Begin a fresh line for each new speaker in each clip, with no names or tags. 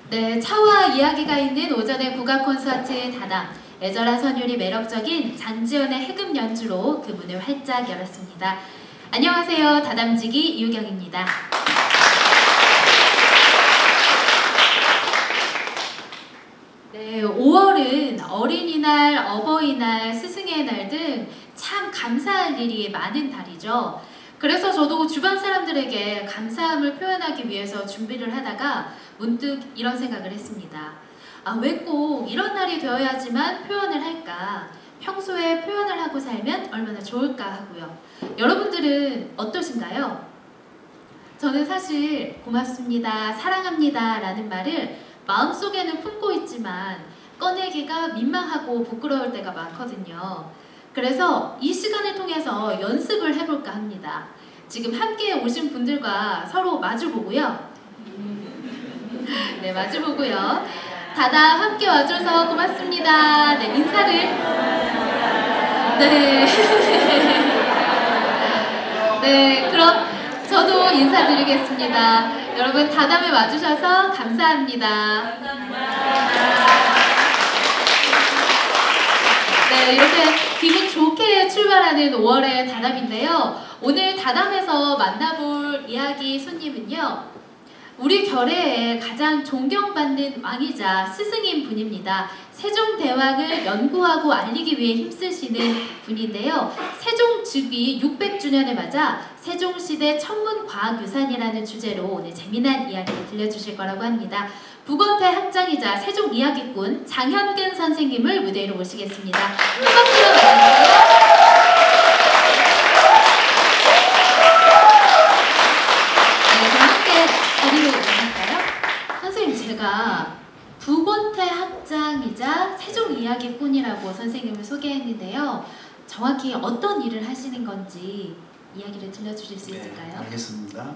네, 차와 이야기가 있는 오전의 국악 콘서트 다담. 애절한 선율이 매력적인 장지연의 해금 연주로 그 문을 활짝 열었습니다. 안녕하세요. 다담지기 이유경입니다. 네, 5월은 어린이날, 어버이날, 스승의 날 등 참 감사할 일이 많은 달이죠. 그래서 저도 주변 사람들에게 감사함을 표현하기 위해서 준비를 하다가 문득 이런 생각을 했습니다. 왜 꼭 이런 날이 되어야지만 표현을 할까? 평소에 표현을 하고 살면 얼마나 좋을까 하고요. 여러분들은 어떠신가요? 저는 사실 고맙습니다, 사랑합니다 라는 말을 마음속에는 품고 있지만 꺼내기가 민망하고 부끄러울 때가 많거든요. 그래서 이 시간을 통해서 연습을 해볼까 합니다. 지금 함께 오신 분들과 서로 마주보고요. 네, 마주보고요. 다담 함께 와줘서 고맙습니다. 네, 인사를. 네. 네, 그럼 저도 인사드리겠습니다. 여러분, 다담에 와주셔서 감사합니다. 네, 이렇게 기분 좋게 출발하는 5월의 다담인데요. 오늘 다담에서 만나볼 이야기 손님은요, 우리 결의에 가장 존경받는 왕이자 스승인 분입니다. 세종대왕을 연구하고 알리기 위해 힘쓰시는 분인데요. 세종 즉위 600주년을 맞아 세종시대 천문과학유산이라는 주제로 오늘 재미난 이야기를 들려주실 거라고 합니다. 북원태 학장이자 세종이야기꾼 장현근 선생님을 무대 위로 모시겠습니다. 큰 박수로 맞아주세요. 제가 북원태 학장이자 세종이야기꾼이라고 선생님을 소개했는데요. 정확히 어떤 일을 하시는 건지 이야기를 들려주실 수 있을까요?
네, 알겠습니다.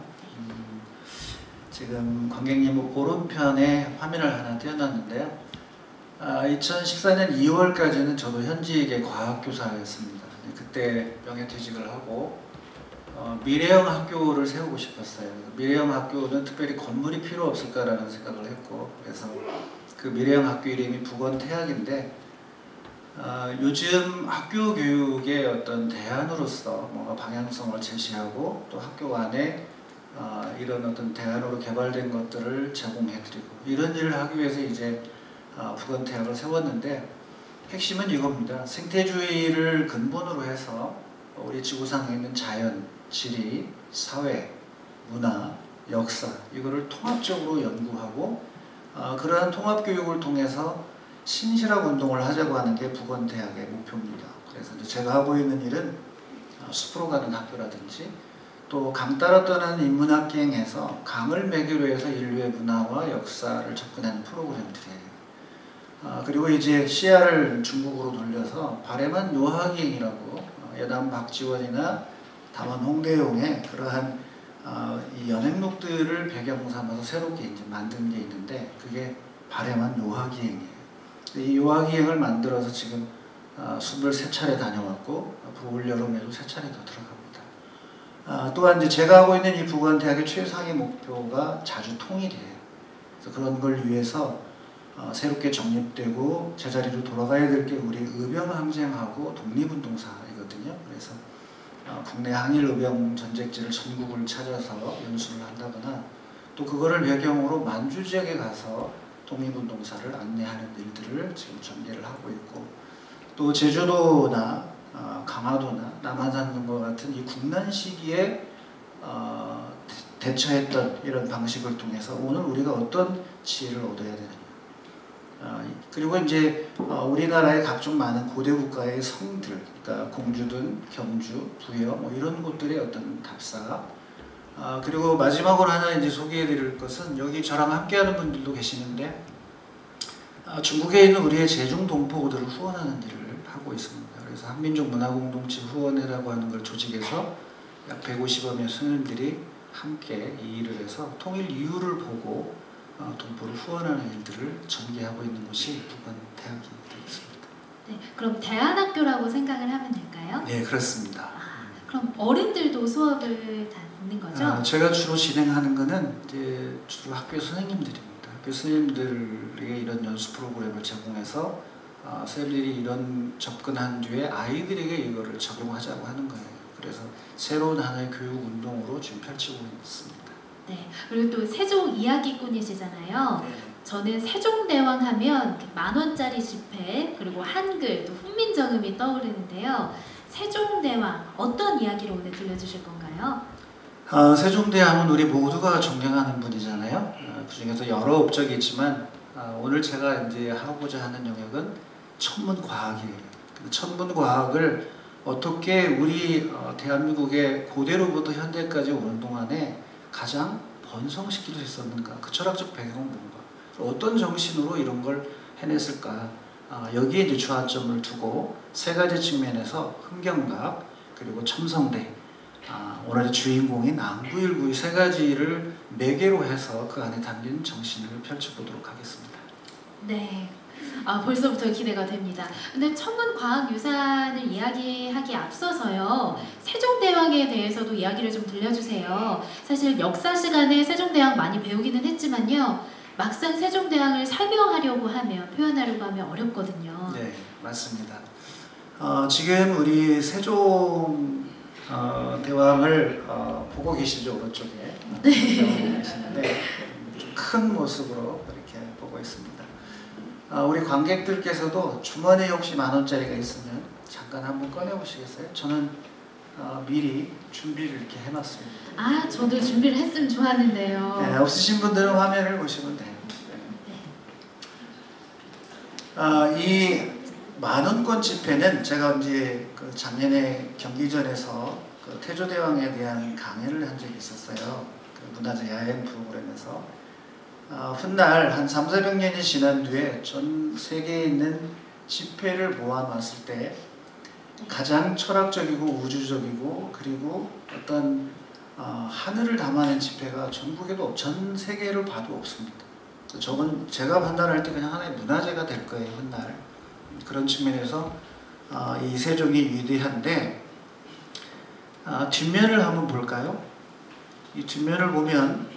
지금 관객님 오른편에 화면을 하나 띄워놨는데요. 2014년 2월까지는 저도 현직의 과학교사였습니다. 그때 명예퇴직을 하고 미래형 학교를 세우고 싶었어요. 미래형 학교는 특별히 건물이 필요 없을까라는 생각을 했고, 그래서 그 미래형 학교 이름이 북원태학인데, 요즘 학교 교육의 어떤 대안으로서 뭔가 방향성을 제시하고 또 학교 안에 이런 어떤 대안으로 개발된 것들을 제공해드리고, 이런 일을 하기 위해서 이제 북원태학을 세웠는데, 핵심은 이겁니다. 생태주의를 근본으로 해서 우리 지구상에 있는 자연, 지리, 사회, 문화, 역사, 이거를 통합적으로 연구하고 그러한 통합교육을 통해서 신실학 운동을 하자고 하는 게 북원대학의 목표입니다. 그래서 이제 제가 하고 있는 일은 숲으로 가는 학교라든지 또 강 따라 떠나는 인문학기행에서 강을 매개로 해서 인류의 문화와 역사를 접근하는 프로그램들이에요. 그리고 이제 시야를 중국으로 돌려서 바레만 요하기행이라고 예담 박지원이나 담원 홍대용의 그러한 이 연행록들을 배경 삼아서 새롭게 이제 만든 게 있는데, 그게 바레만 요하기행이에요. 이 요하기행을 만들어서 지금 숲을 3차례 다녀왔고 앞으로 올 여름에도 3차례 더 들어갑니다. 또한 이제 제가 하고 있는 이 북원대학의 최상의 목표가 자주 통일이에요. 그래서 그런 걸 위해서 새롭게 정립되고 제자리로 돌아가야 될 게 우리 의병항쟁하고 독립운동사이거든요. 그래서 국내 항일 의병 전쟁지를 전국을 찾아서 연수를 한다거나 또 그거를 배경으로 만주 지역에 가서 독립운동사를 안내하는 일들을 지금 전개를 하고 있고, 또 제주도나 강화도나 남한산 등과 같은 이 국난 시기에 대처했던 이런 방식을 통해서 오늘 우리가 어떤 지혜를 얻어야 되느냐, 그리고 이제 우리나라의 각종 많은 고대 국가의 성들, 그러니까 공주든 경주, 부여 뭐 이런 곳들의 어떤 답사, 그리고 마지막으로 하나 이제 소개해드릴 것은, 여기 저랑 함께하는 분들도 계시는데 중국에 있는 우리의 제중 동포들을 후원하는 일을 하고 있습니다. 그래서 한민족 문화공동체 후원회라고 하는 걸 조직해서 약 150여명의 수녀들이 함께 이 일을 해서 통일 이유를 보고 동포를 후원하는 일들을 전개하고 있는 곳이 북원대학이 되겠습니다.
네, 그럼 대안학교라고 생각을 하면 될까요?
네, 그렇습니다.
그럼 어른들도 수업을 다 듣는 거죠?
제가 주로 진행하는 거는 이제 주로 학교 선생님들입니다. 교수님들에게 이런 연수 프로그램을 제공해서 셀일이 이런 접근한 뒤에 아이들에게 이거를 적용하자고 하는 거예요. 그래서 새로운 하나의 교육 운동으로 지금 펼치고 있습니다.
네. 그리고 또 세종 이야기꾼이시잖아요.
네.
저는 세종대왕 하면 10,000원짜리 지폐 그리고 한글 또 훈민정음이 떠오르는데요. 세종대왕 어떤 이야기를 오늘 들려주실 건가요?
세종대왕은 우리 모두가 존경하는 분이잖아요. 그 중에서 여러 업적이 있지만 오늘 제가 이제 하고자 하는 영역은 천문과학이에요. 그 천문과학을 어떻게 우리 대한민국의 고대로부터 현대까지 오는 동안에 가장 번성시킬 수 있었는가? 그 철학적 배경은 뭔가? 어떤 정신으로 이런 걸 해냈을까? 여기에 이제 주안점을 두고 세 가지 측면에서 흥경각 그리고 첨성대 오늘의 주인공인 안구일구 세 가지를 매개로 해서 그 안에 담긴 정신을 펼쳐보도록 하겠습니다.
네. 벌써부터 기대가 됩니다. 근데 천문과학유산을 이야기하기 앞서서요. 세종대왕에 대해서도 이야기를 좀 들려주세요. 사실 역사 시간에 세종대왕 많이 배우기는 했지만요. 막상 세종대왕을 설명하려고 하면 표현하려고 하면 어렵거든요.
네, 맞습니다. 지금 우리 세종 대왕을 보고 계시죠, 오른쪽에.
네.
계시는데 좀 큰 모습으로 이렇게 보고 있습니다. 우리 관객들께서도 주머니에 혹시 10,000원짜리가 있으면 잠깐 한번 꺼내 보시겠어요? 저는 미리 준비를 이렇게 해놨습니다.
저도 준비를 했으면 좋았는데요.
네, 없으신 분들은 화면을 보시면 돼요. 이 10,000원권 지폐는 제가 이제 그 작년에 경기전에서 그 태조대왕에 대한 강연을 한 적이 있었어요. 그 문화재 야행 프로그램에서. 훗날 한 300~400년이 지난 뒤에 전 세계에 있는 지폐를 모아놨을 때 가장 철학적이고 우주적이고 그리고 어떤 하늘을 담아낸 지폐가 전국에도 전 세계를 봐도 없습니다. 저건 제가 판단할 때 그냥 하나의 문화재가 될 거예요. 훗날 그런 측면에서 이 세종이 위대한데 뒷면을 한번 볼까요? 이 뒷면을 보면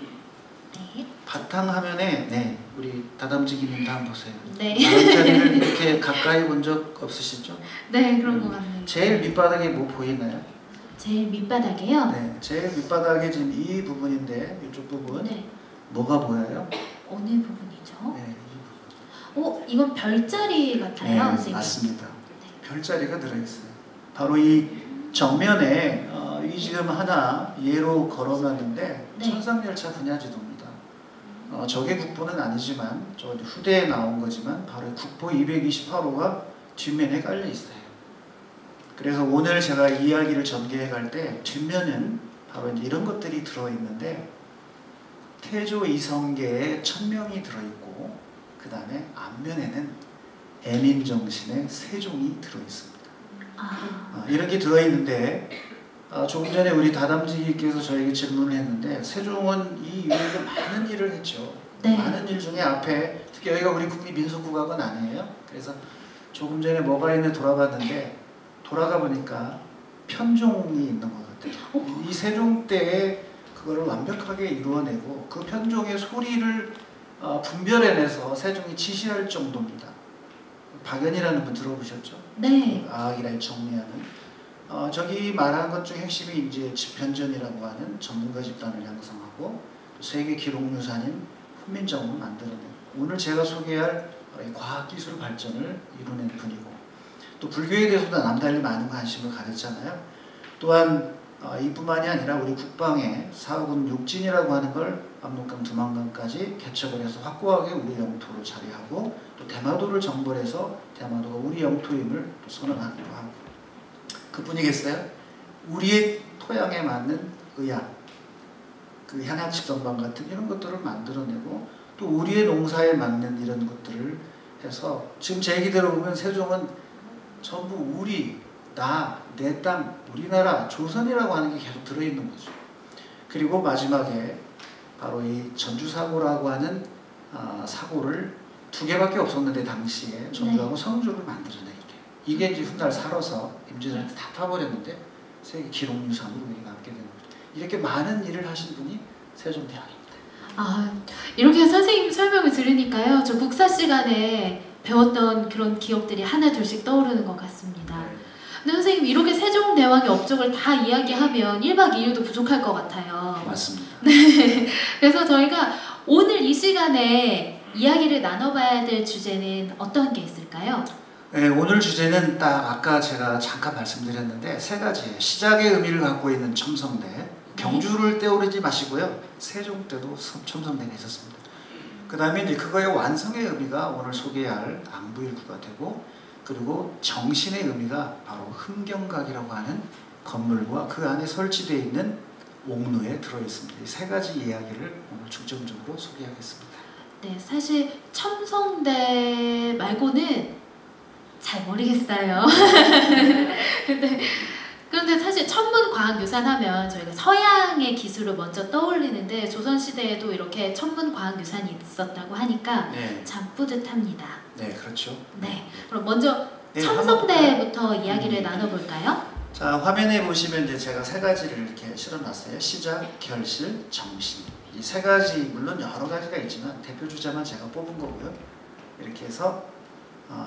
네.
바탕화면에 우리 다담지기님 다 한번 보세요.
네.
10,000원짜리를 이렇게 가까이 본 적 없으시죠?
네, 그런 것 같네요.
제일 밑바닥에 뭐 보이나요?
제일 밑바닥에요?
네, 제일 밑바닥에 지금 이 부분인데 이쪽 부분
네.
뭐가 보여요?
어느 부분이죠?
네, 이 부분.
이건 별자리 같아요,
네,
선생님.
맞습니다. 별자리가 들어있어요. 바로 이 정면에 이 지금 하나 예로 걸어놨는데
네.
천상열차 분야지도입니다. 저게 국보는 아니지만 저 후대에 나온 거지만 바로 국보 228호가 뒷면에 깔려 있어요. 그래서 오늘 제가 이야기를 전개해 갈 때 뒷면은 바로 이런 것들이 들어있는데 태조 이성계의 천명이 들어있고 그 다음에 앞면에는 애민정신의 세종이 들어있습니다. 이렇게 들어있는데 조금 전에 우리 다담지기께서 저에게 질문을 했는데 세종은 이 이후에도 많은 일을 했죠.
네.
많은 일 중에 앞에 특히 여기가 우리 국립민속국악은 아니에요. 그래서 조금 전에 뭐가 있는 돌아봤는데 돌아가 보니까 편종이 있는 것 같아요. 이 세종 때에 그거를 완벽하게 이루어내고 그 편종의 소리를 분별해내서 세종이 지시할 정도입니다. 박연이라는 분 들어보셨죠?
네.
악이라 정리하는 저기 말한 것 중 핵심이 이제 집현전이라고 하는 전문가 집단을 양성하고 세계 기록유산인 훈민정음을 만들어낸 오늘 제가 소개할 과학기술 발전을 이뤄낸 분이고 또 불교에 대해서도 남달리 많은 관심을 가졌잖아요. 또한 이뿐만이 아니라 우리 국방에 사국은 육진이라고 하는 걸 압록강, 두만강까지 개척을 해서 확고하게 우리 영토로 자리하고 또 대마도를 정벌해서 대마도가 우리 영토임을 또 선언하기도 하고 그뿐이겠어요? 우리의 토양에 맞는 의학, 그 향약식전방 같은 이런 것들을 만들어내고 또 우리의 농사에 맞는 이런 것들을 해서 지금 제 얘기 들어보면 세종은 전부 우리, 나, 내 땅, 우리나라, 조선이라고 하는 게 계속 들어있는 거죠. 그리고 마지막에 바로 이 전주사고라고 하는 사고를 2개밖에 없었는데 당시에 전주하고 성주를 만들어내게. 이게 이제 훗날 살아서 임진왜란때 다 타버렸는데 세계 기록유산으로 우리가 남게 되는 거죠. 이렇게 많은 일을 하신 분이 세종대왕입니다.
아, 이렇게 선생님 설명을 들으니까요. 저 국사 시간에 배웠던 그런 기억들이 하나 둘씩 떠오르는 것 같습니다. 근데 선생님 이렇게 세종대왕의 업적을 다 이야기하면 1박 2일도 부족할 것 같아요.
맞습니다.
네. 그래서 저희가 오늘 이 시간에 이야기를 나눠봐야 될 주제는 어떤 게 있을까요?
네, 오늘 주제는 딱 아까 제가 잠깐 말씀드렸는데 세 가지의 시작의 의미를 갖고 있는 첨성대. 경주를 떼오르지 마시고요. 세종 때도 첨성대가 있었습니다. 그 다음에 이제 그거의 완성의 의미가 오늘 소개할 안부일구가 되고, 그리고 정신의 의미가 바로 흥경각이라고 하는 건물과 그 안에 설치되어 있는 옥루에 들어있습니다. 이 세 가지 이야기를 오늘 중점적으로 소개하겠습니다.
네, 사실 첨성대 말고는 잘 모르겠어요. 그런데 사실 천문과학유산 하면 저희가 서양의 기술을 먼저 떠올리는데 조선시대에도 이렇게 천문과학유산이 있었다고 하니까
네.
참 뿌듯합니다.
네, 그렇죠.
네, 그럼 먼저
네,
첨성대부터 이야기를 나눠볼까요?
자, 화면에 보시면 이제 제가 세 가지를 이렇게 실어놨어요. 시작, 결실, 정신. 이 세 가지, 물론 여러 가지가 있지만 대표 주자만 제가 뽑은 거고요. 이렇게 해서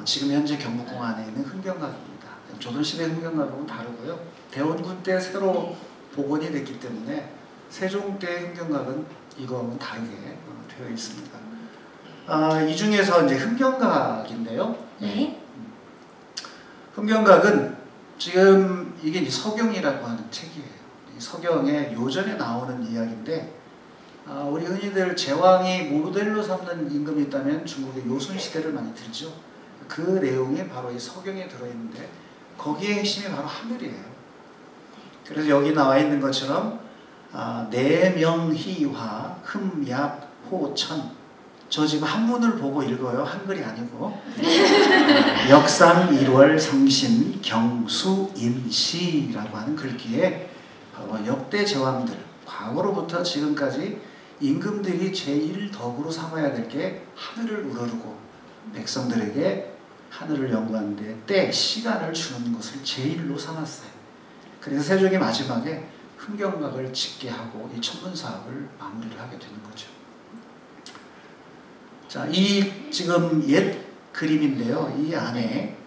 지금 현재 경복궁 안에 있는 흥경각입니다. 조선시대 흥경각하고는 다르고요. 대원군 때 새로 복원이 됐기 때문에 세종 때 흥경각은 이거하고는 다르게 되어 있습니다. 이 중에서 이제 흥경각인데요.
네.
흥경각은 지금 이게 이제 서경이라고 하는 책이에요. 이 서경에 요전에 나오는 이야기인데, 우리 흔히들 제왕이 모델로 삼는 임금이 있다면 중국의 요순시대를 많이 들죠. 그 내용이 바로 이 서경에 들어있는데 거기에 핵심이 바로 하늘이에요. 그래서 여기 나와 있는 것처럼 내명희화 흠약 호천, 저 지금 한문을 보고 읽어요. 한글이 아니고. 역상 1월 성신 경수 인시라고 하는 글귀에 역대 제왕들, 과거로부터 지금까지 임금들이 제1덕으로 삼아야 될 게 하늘을 우러르고 백성들에게 하늘을 연구하는데 때, 시간을 주는 것을 제1로 삼았어요. 그래서 세종이 마지막에 흥경각을 짓게 하고 이 천문사업을 마무리를 하게 되는 거죠. 자, 이 지금 옛 그림인데요. 이 안에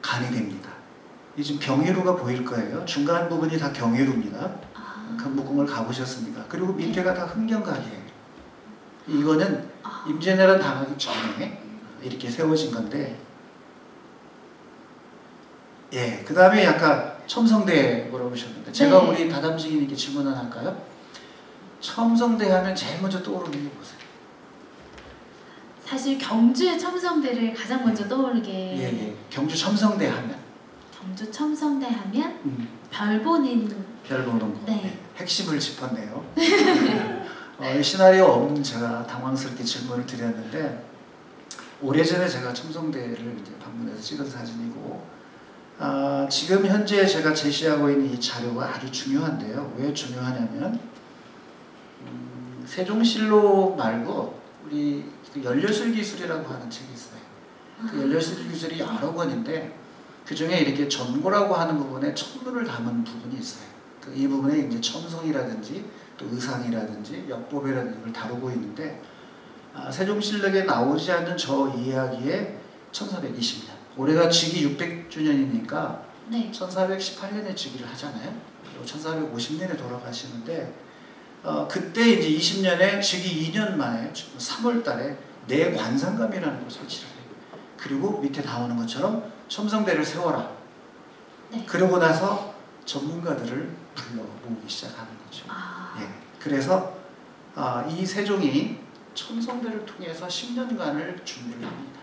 간이 됩니다. 이 지금 경회루가 보일 거예요. 중간 부분이 다 경회루입니다. 경복궁을 가보셨습니까? 그리고 밑에가 다 흥경각이에요. 이거는 임진왜란 당하기 전에 이렇게 세워진 건데, 예, 그 다음에 약간 첨성대 물어보셨는데, 제가
네.
우리 다담증인에게 질문 하나 할까요? 첨성대 하면 제일 먼저 떠오르는 게 뭐세요?
사실 경주의 첨성대를 가장 먼저 떠오르게.
예. 경주 첨성대 하면
경주 첨성대 하면 별 보는.
별 보는 거.
네.
핵심을 짚었네요. 시나리오 없는 제가 당황스럽게 질문을 드렸는데, 오래전에 제가 첨성대를 이제 방문해서 찍은 사진이고, 지금 현재 제가 제시하고 있는 이 자료가 아주 중요한데요. 왜 중요하냐면, 세종실록 말고 우리 연료술 기술이라고 하는 책이 있어요. 그 연료술 기술이 여러 권인데 그 중에 이렇게 전고라고 하는 부분에 천문을 담은 부분이 있어요. 이 부분에 이제 첨성이라든지 또 의상이라든지 역법이라든지 걸 다루고 있는데, 세종실록에 나오지 않는 저 이야기에 1420년, 올해가 즉위 600주년이니까
네.
1418년에 즉위를 하잖아요. 그리고 1450년에 돌아가시는데, 그때 이제 20년에 즉위 2년 만에 3월 달에 내관상감이라는 걸 설치를 해요. 그리고 밑에 나오는 것처럼 첨성대를 세워라.
네.
그러고 나서 전문가들을 불러 모으기 시작하는 거죠. 예. 그래서 이 세종이 첨성대를 통해서 10년간을 준비를 합니다.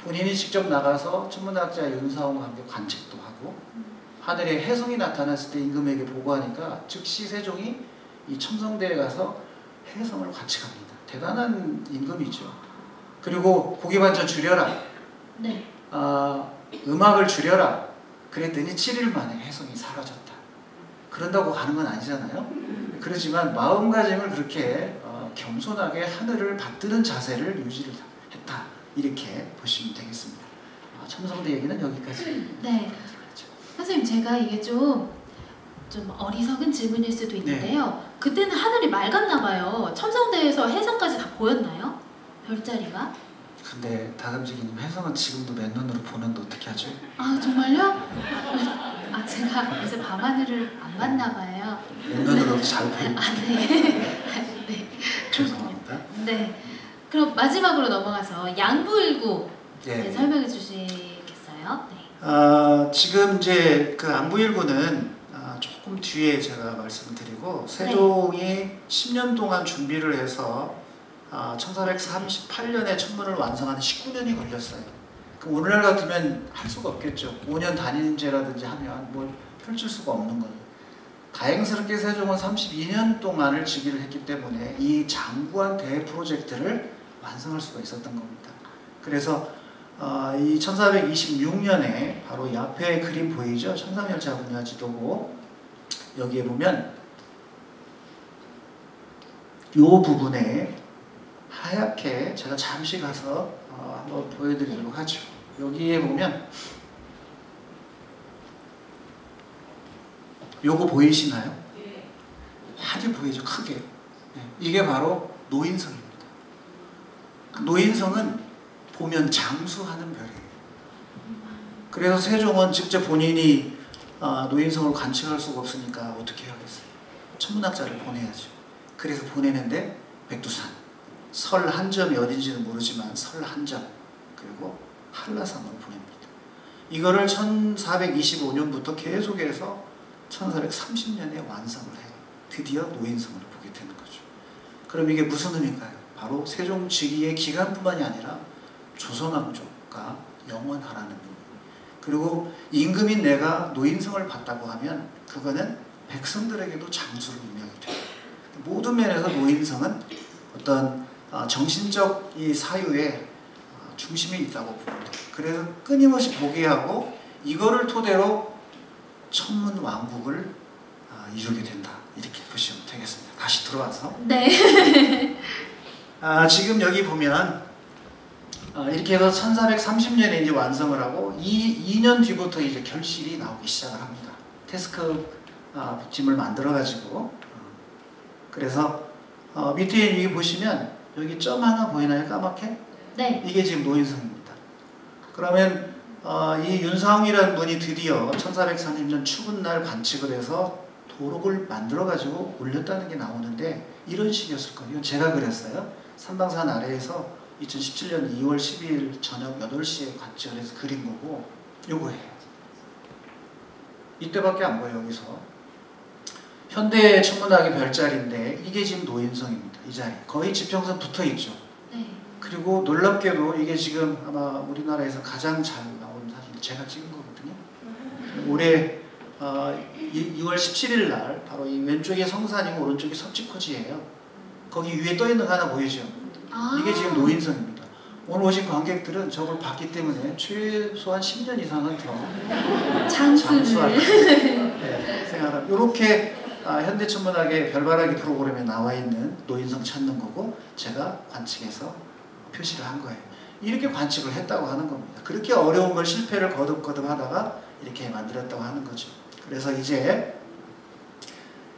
본인이 직접 나가서 천문학자 윤사홍과 함께 관측도 하고, 하늘에 혜성이 나타났을 때 임금에게 보고하니까 즉시 세종이 이 첨성대에 가서 혜성을 관측합니다. 대단한 임금이죠. 그리고 고기반찬 줄여라.
네.
음악을 줄여라. 그랬더니 7일 만에 혜성이 사라졌다. 그런다고 가는 건 아니잖아요. 그렇지만 마음가짐을 그렇게 겸손하게 하늘을 받드는 자세를 유지를 했다. 이렇게 보시면 되겠습니다. 첨성대 얘기는 여기까지.
네. 선생님, 제가 이게 좀 어리석은 질문일 수도 있는데요. 그때는 하늘이 맑았나 봐요. 첨성대에서 해성까지 다 보였나요? 별자리가?
근데 다람쥐님 혜성은 지금도 맨눈으로 보는데 어떻게 하죠?
아 정말요? 제가 요새 밤하늘을 안 봤나 봐요.
맨눈으로도 잘 보입니다.
네. 네.
죄송합니다.
네. 그럼 마지막으로 넘어가서 양부일구
예.
설명해 주시겠어요? 네.
지금 이제 그 안부일구는 조금 뒤에 제가 말씀드리고 세종이 10년 동안 준비를 해서 1438년에 천문을 완성하는 19년이 걸렸어요. 그럼 오늘날 같으면 할 수가 없겠죠. 5년 단임제라든지 하면 뭘 펼칠 수가 없는 거예요. 다행스럽게 세종은 32년 동안을 즉위를 했기 때문에 이 장구한 대 프로젝트를 완성할 수가 있었던 겁니다. 그래서 이 1426년에 바로 이 앞에 그림 보이죠? 천상열차 분야 지도고 여기에 보면 이 부분에 하얗게 제가 잠시 가서 한번 보여드리도록 하죠. 여기에 보면 요거 보이시나요? 많이 보이죠? 크게. 이게 바로 노인성입니다. 노인성은 보면 장수하는 별이에요. 그래서 세종은 직접 본인이 노인성을 관측할 수가 없으니까 어떻게 해야겠어요? 천문학자를 보내야죠. 그래서 보내는데 백두산, 설 한 점이 어딘지는 모르지만 설 한 점, 그리고 한라산으로 보냅니다. 이거를 1425년부터 계속해서 1430년에 완성을 해요. 드디어 노인성을 보게 되는 거죠. 그럼 이게 무슨 의미인가요? 바로 세종 즉위의 기간뿐만이 아니라 조선왕조가 영원하라는 의미. 그리고 임금인 내가 노인성을 봤다고 하면 그거는 백성들에게도 장수를 의미하게 돼요. 모든 면에서 노인성은 어떤 정신적 이 사유의 중심에 있다고 봅니다. 그래서 끊임없이 보게 하고 이거를 토대로 천문 왕국을 이루게 된다. 이렇게 보시면 되겠습니다. 다시 들어와서.
네.
지금 여기 보면 이렇게 해서 1430년에 이제 완성을 하고 2년 뒤부터 이제 결실이 나오기 시작을 합니다. 테스크 짐을 만들어 가지고 그래서 밑에 여기 보시면 여기 점 하나 보이나요? 까맣게?
네.
이게 지금 노인성입니다. 그러면 이 윤상이라는 분이 드디어 1430년 추근날 관측을 해서 도록을 만들어 가지고 올렸다는 게 나오는데 이런 식이었을 거예요. 이건 제가 그렸어요. 삼방산 아래에서 2017년 2월 12일 저녁 8시에 관측을 해서 그린 거고 요거예요. 이때밖에 안 보여요. 여기서 현대 천문학의 별자리인데 이게 지금 노인성입니다. 이 자리 거의 지평선 붙어있죠.
네.
그리고 놀랍게도 이게 지금 아마 우리나라에서 가장 잘 나온 사진 제가 찍은 거거든요. 올해 2월 17일 날 바로 이 왼쪽이 성산이고 오른쪽이 석지코지예요. 거기 위에 떠 있는 거 하나 보이죠? 이게 지금 노인성입니다. 오늘 오신 관객들은 저걸 봤기 때문에 최소한 10년 이상은 더 장수할 생각합니다. 이렇게 현대천문학의 별바라기 프로그램에 나와 있는 노인성 찾는 거고 제가 관측해서 표시를 한 거예요. 이렇게 관측을 했다고 하는 겁니다. 그렇게 어려운 걸 실패를 거듭거듭 하다가 이렇게 만들었다고 하는 거죠. 그래서 이제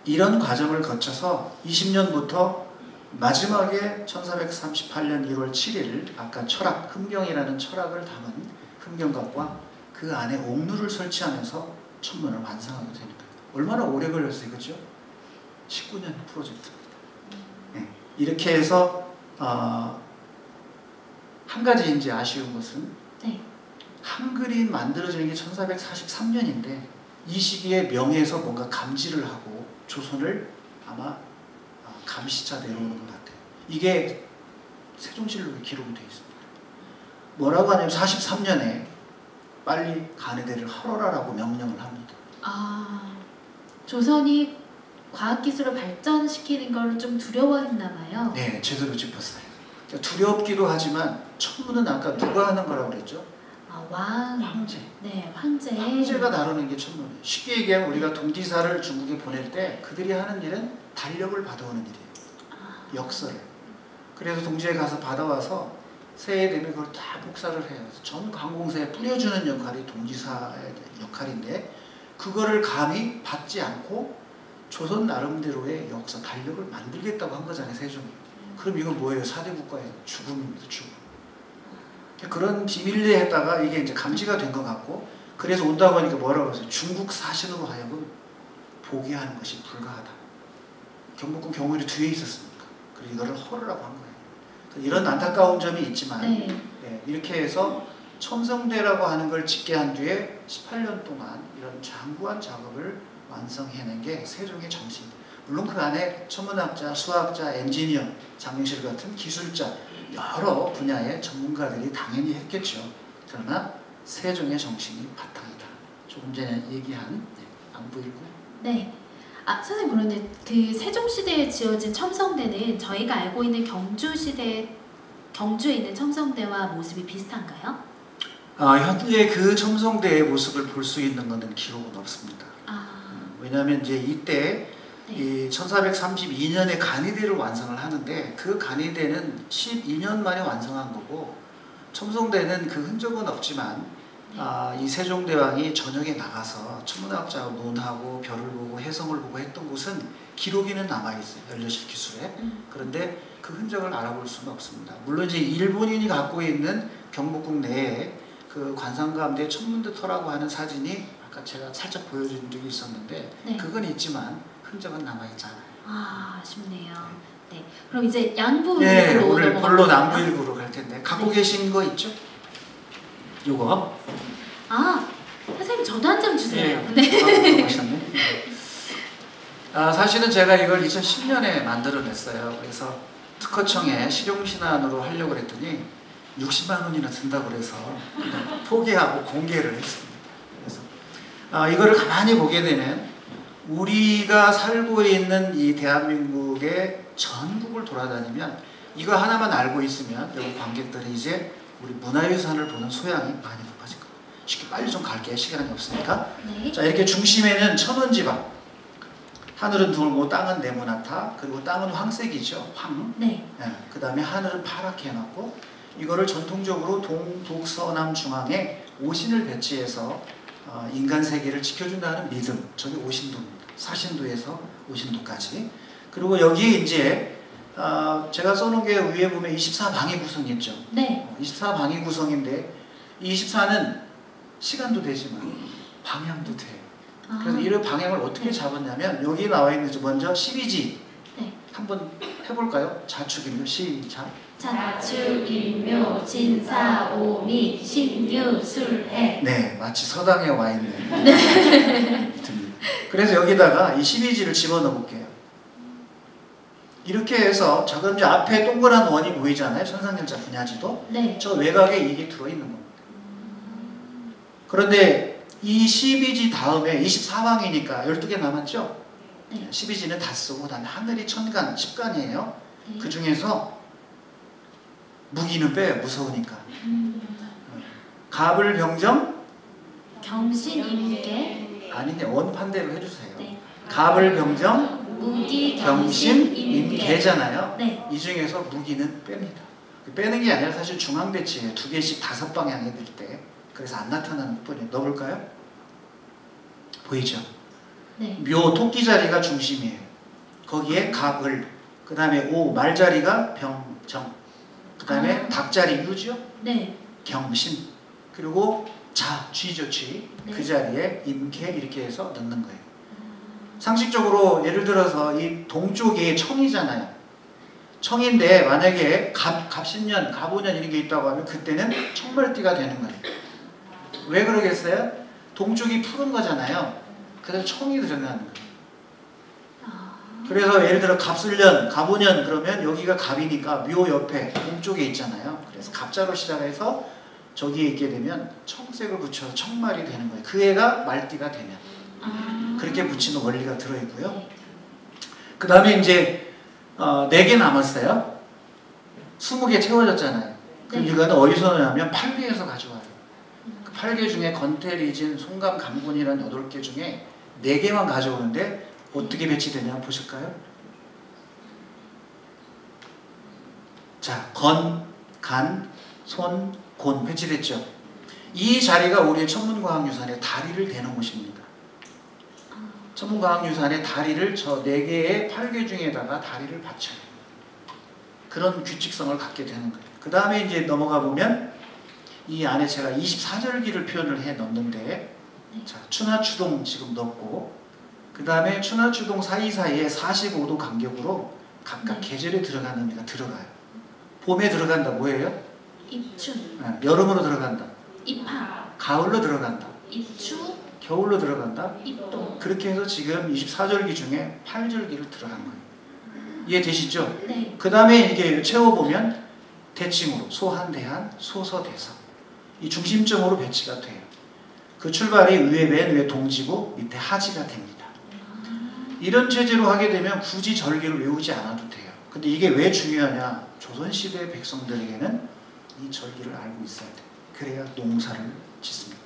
이런 과정을 거쳐서 20년부터 마지막에 1438년 1월 7일 아까 철학, 흠경이라는 철학을 담은 흠경각과 그 안에 옥루를 설치하면서 천문을 완성하게 되는 거예요. 얼마나 오래 걸렸어요, 그렇죠? 19년 프로젝트입니다. 네. 이렇게 해서 한 가지 이제 아쉬운 것은
네.
한글이 만들어지는 게 1443년인데 이 시기에 명에서 뭔가 감지를 하고 조선을 아마 감시차 내려오는 것 같아요. 이게 세종실록에 기록이 되어 있습니다. 뭐라고 하냐면 43년에 빨리 간해대를 헐어라라고 명령을 합니다.
조선이 과학기술을 발전시키는 걸 좀 두려워했나 봐요.
네, 제대로 짚었어요. 두렵기도 하지만 천문은 아까 누가 하는 거라고 그랬죠? 황제.
네, 황제.
황제가 다루는 게 천문이에요. 쉽게 얘기하면 우리가 동지사를 중국에 보낼 때 그들이 하는 일은 달력을 받아오는 일이에요. 역설을. 그래서 동지에 가서 받아와서 새해 되면 그걸 다 복사를 해요. 전 관공서에 뿌려주는 역할이 동지사의 역할인데 그거를 감히 받지 않고 조선 나름대로의 역사 달력을 만들겠다고 한 거잖아요, 세종이. 그럼 이건 뭐예요? 4대 국가의 죽음입니다, 죽음. 그런 비밀리에 했다가 이게 이제 감지가 된 것 같고, 그래서 온다고 하니까 뭐라고 하세요? 중국 사신으로 하여금 포기하는 것이 불가하다. 경복궁 경호일이 뒤에 있었으니까. 그래서 이거를 허르라고 한 거예요. 이런 안타까운 점이 있지만,
네.
예, 이렇게 해서 첨성대라고 하는 걸 짓게 한 뒤에 18년 동안 이런 장구한 작업을 완성해낸 게 세종의 정신입니다. 물론 그 안에 천문학자, 수학자, 엔지니어, 장영실 같은 기술자, 여러 분야의 전문가들이 당연히 했겠죠. 그러나 세종의 정신이 바탕이다. 조금 전에 얘기한 안부일구.
네. 아, 선생님, 그런데 그 세종시대에 지어진 첨성대는 저희가 알고 있는 경주시대, 경주에 있는 첨성대와 모습이 비슷한가요?
현재 그 첨성대의 모습을 볼 수 있는 것은 기록은 없습니다. 왜냐하면 이제 이때 이 1432년에 간이대를 완성을 하는데, 그 간이대는 12년 만에 완성한 거고, 첨성대는 그 흔적은 없지만 이 세종대왕이 저녁에 나가서 천문학자하고 논하고 별을 보고 해성을 보고 했던 곳은 기록에는 남아있어요, 연료실 기술에. 그런데 그 흔적을 알아볼 수는 없습니다. 물론 이제 일본인이 갖고 있는 경복궁 내에 그 관상가암대 천문대터라고 하는 사진이 아까 제가 살짝 보여준 적이 있었는데,
네.
그건 있지만 흔적은 남아있잖아요.
아쉽네요. 네. 그럼 이제 양부
네,
일부로
오늘
넘어가
본론
볼까요?
남부일구로 갈 텐데 갖고
네.
계신 거 있죠? 요거.
선생님 저도 한 장 주세요.
네. 하셨네. 사실은 제가 이걸 2010년에 만들어냈어요. 그래서 특허청에 실용신안으로 하려고 그랬더니 60만 원이나 든다고 그래서 그냥 포기하고 공개를 했습니다. 그래서 이거를 가만히 보게 되면 우리가 살고 있는 이 대한민국의 전국을 돌아다니면 이거 하나만 알고 있으면 여기 관객들이 이제 우리 문화유산을 보는 소양이 많이 높아질 겁니다. 쉽게 빨리 좀 갈게요. 시간이 없으니까.
네.
자, 이렇게 중심에는 천원지방. 하늘은 둥글고 땅은 네모나타. 그리고 땅은 황색이죠. 황.
네.
그 다음에 하늘은 파랗게 해놨고, 이거를 전통적으로 동북서남 중앙에 오신을 배치해서 인간 세계를 지켜준다는 믿음. 저게 오신도입니다. 사신도에서 오신도까지. 그리고 여기에 이제 제가 써놓은 게 위에 보면 24방의 구성이 있죠.
네.
24방의 구성인데, 이 24는 시간도 되지만 방향도 돼요. 그래서 이런 방향을 어떻게 잡았냐면, 여기 나와 있는 먼저 12지.
네.
한번 해볼까요? 자축인묘 시작.
자축인묘 진사오미 신유술해.
네, 마치 서당에 와 있는. 그래서 여기다가 이 12지를 집어넣어 볼게요. 이렇게 해서, 자, 그럼 이제 앞에 동그란 원이 보이잖아요. 천상열자 분야지도.
네.
저 외곽에 이게 들어있는 겁니다. 그런데 이 12지 다음에 24방이니까 12개 남았죠?
네.
12지는 다 쓰고, 그 다음에 하늘이 천간, 10간이에요.
네.
그 중에서 무기는 빼요. 무서우니까. 갑을 병정?
경신임계.
아니네, 원판대로 해주세요.
네.
갑을 병정?
무기
경신,
경신임계.
임계잖아요.
네.
이 중에서 무기는 뺍니다. 빼는 게 아니라 사실 중앙 배치예요. 2개씩 5방향에 들 때. 그래서 안 나타나는 것뿐이에요. 넣어볼까요? 보이죠?
네.
묘, 토끼 자리가 중심이에요. 거기에 갑을, 그 다음에 오, 말 자리가 병정, 그 다음에 닭 자리 유죠?
네.
경신, 그리고 자, 쥐죠, 쥐.
네.
그 자리에 임계 이렇게 해서 넣는 거예요. 상식적으로 예를 들어서 이 동쪽이 청이잖아요. 청인데 만약에 갑신년, 갑오년 이런 게 있다고 하면 그때는 청벌띠가 되는 거예요. 왜 그러겠어요? 동쪽이 푸른 거잖아요. 그래서 청이 들어가는 거예요. 그래서 예를 들어 갑술년, 갑오년 그러면 여기가 갑이니까 묘 옆에 동쪽에 있잖아요. 그래서 갑자로 시작해서 저기에 있게 되면 청색을 붙여서 청말이 되는 거예요. 그 애가 말띠가 되면. 그렇게 붙이는 원리가 들어있고요.
네.
그 다음에 이제 4개 남았어요. 20개 채워졌잖아요. 그럼
네.
이거는 어디서 나냐면 8개에서 가져와요. 그 8개 중에 건태리진, 송감, 감곤이라는 8개 중에 4개만 가져오는데 어떻게 배치되냐 보실까요? 자, 건, 간, 손, 곤 배치됐죠. 이 자리가 우리의 천문과학유산의 다리를 대는 곳입니다. 천문과학유산의 다리를 저 4개의 8개 중에다가 다리를 받쳐요. 그런 규칙성을 갖게 되는 거예요. 그 다음에 이제 넘어가 보면 이 안에 제가 24절기를 표현을 해 넣는데, 자, 추나추동 지금 넣고, 그 다음에 추나추동 사이사이에 45도 간격으로 각각 계절에 들어가는 의미가 들어가요. 봄에 들어간다 뭐예요?
입춘,
여름으로 들어간다.
입하,
가을로 들어간다.
입추,
겨울로 들어간다.
입동.
그렇게 해서 지금 24절기 중에 8절기를 들어간 거예요. 이해되시죠?
네.
그 다음에 이게 채워보면 대칭으로 소한대한, 소서대서 이 중심점으로 배치가 돼요. 그 출발이 맨 위에 동지고 밑에 하지가 됩니다. 이런 체제로 하게 되면 굳이 절기를 외우지 않아도 돼요. 근데 이게 왜 중요하냐? 조선시대 백성들에게는 이 절기를 알고 있어야 돼. 그래야 농사를 짓습니다.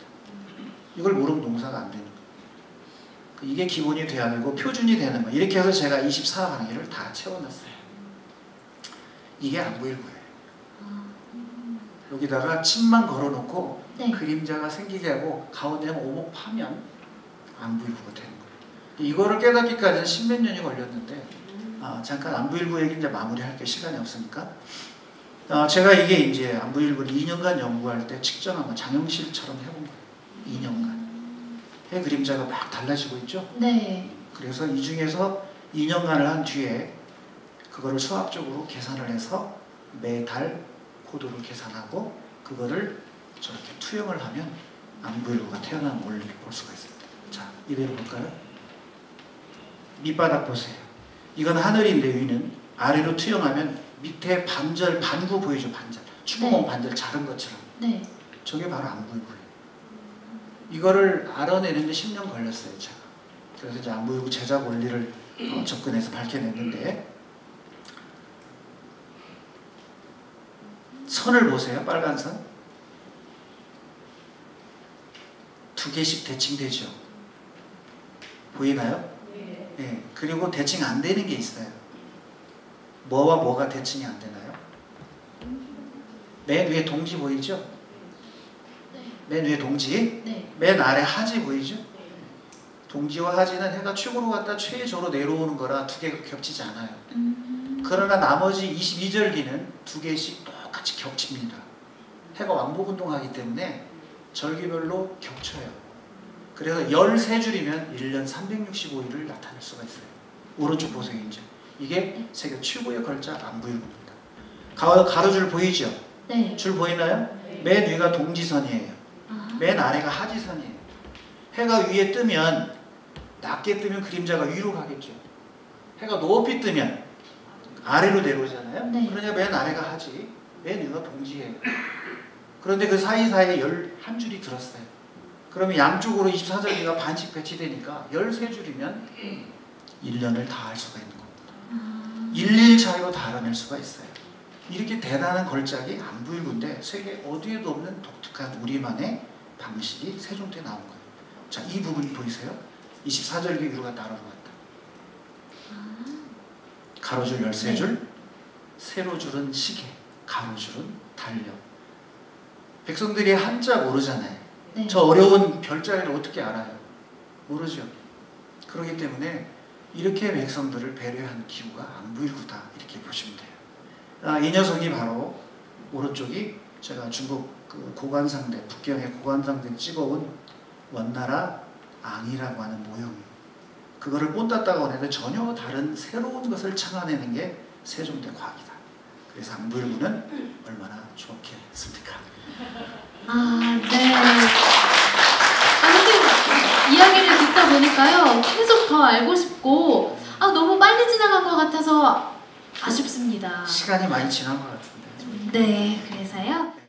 이걸 모르면 농사가 안 되는 거예요. 이게 기본이 돼야 되고 표준이 되는 거예요. 이렇게 해서 제가 24강의를 다 채워놨어요. 이게 안부일보예요. 여기다가 침만 걸어놓고
네.
그림자가 생기게 하고 가운데는 오목 파면 안부일보가 되는 거예요. 이거를 깨닫기까지는 10몇 년이 걸렸는데, 잠깐 안부일보 얘기 이제 마무리할게요. 시간이 없으니까. 제가 이게 이제 안부일보를 2년간 연구할 때 측정한 거, 장영실처럼 해본 거예요. 2년간. 해 그림자가 막 달라지고 있죠?
네.
그래서 이 중에서 2년간을 한 뒤에 그거를 수학적으로 계산을 해서 매달 고도를 계산하고 그거를 저렇게 투영을 하면 안부일보가 태어난 원리를 볼 수가 있습니다. 자, 이대로 볼까요? 밑바닥 보세요. 이건 하늘인데 위는 아래로 투영하면 밑에 반절, 반구 보이죠? 반절. 추구공
네.
반절 작은 것처럼.
네.
저게 바로 안부일보예요. 이거를 알아내는데 10년 걸렸어요, 제가. 그래서 이제 안부일보 제작 원리를 접근해서 밝혀냈는데, 선을 보세요. 빨간 선. 2개씩 대칭되죠. 보이나요? 네. 그리고 대칭 안 되는 게 있어요. 뭐와 뭐가 대칭이 안 되나요? 맨 위에 동지 보이죠?
네.
맨 위에 동지.
네.
맨 아래 하지 보이죠? 동지와 하지는 해가 축으로 갔다 최저로 내려오는 거라 2개가 겹치지 않아요. 그러나 나머지 22절기는 2개씩 똑같이 겹칩니다. 해가 왕복운동하기 때문에 절기별로 겹쳐요. 그래서 13줄이면 1년 365일을 나타낼 수가 있어요. 오른쪽 보세요. 이제 이게 세계 최고의 걸작 안부일보입니다. 가로줄 보이죠?
네.
줄 보이나요? 맨 위가 동지선이에요. 맨 아래가 하지선이에요. 해가 위에 뜨면, 낮게 뜨면 그림자가 위로 가겠죠. 해가 높이 뜨면 아래로 내려오잖아요.
네.
그러니까 맨 아래가 하지, 맨 위가 동지예요. 그런데 그 사이사이에 11줄이 들었어요. 그러면 양쪽으로 24절기가 반씩 배치되니까 13줄이면 1년을 다 할 수가 있는 겁니다. 1일 차이로 다 알아낼 수가 있어요. 이렇게 대단한 걸작이 안부일보인데 세계 어디에도 없는 독특한 우리만의 방식이 세종대에 나온 거예요. 자, 이 부분 보이세요? 24절기 위로 갔다 아래로 갔다. 가로줄 13줄, 세로줄은 시계, 가로줄은 달력. 백성들이 한자 모르잖아요.
네.
저 어려운 별자리를 어떻게 알아요? 모르죠. 그렇기 때문에 이렇게 백성들을 배려한 기후가 안부일보다 이렇게 보시면 돼요. 이 녀석이 바로 오른쪽이 제가 중국 그 고관상대, 북경의 고관상대 찍어온 원나라 앙이라고 하는 모형이에요. 그거를 본땄다고 하는데 전혀 다른 새로운 것을 창안해낸 게 세종대 과학이다. 그래서 안부일보는 얼마나 좋겠습니까?
네. 선생님 이야기를 듣다 보니까요 계속 더 알고 싶고 너무 빨리 지나간 것 같아서 아쉽습니다.
시간이 많이 지난 것 같은데.
네, 그래서요.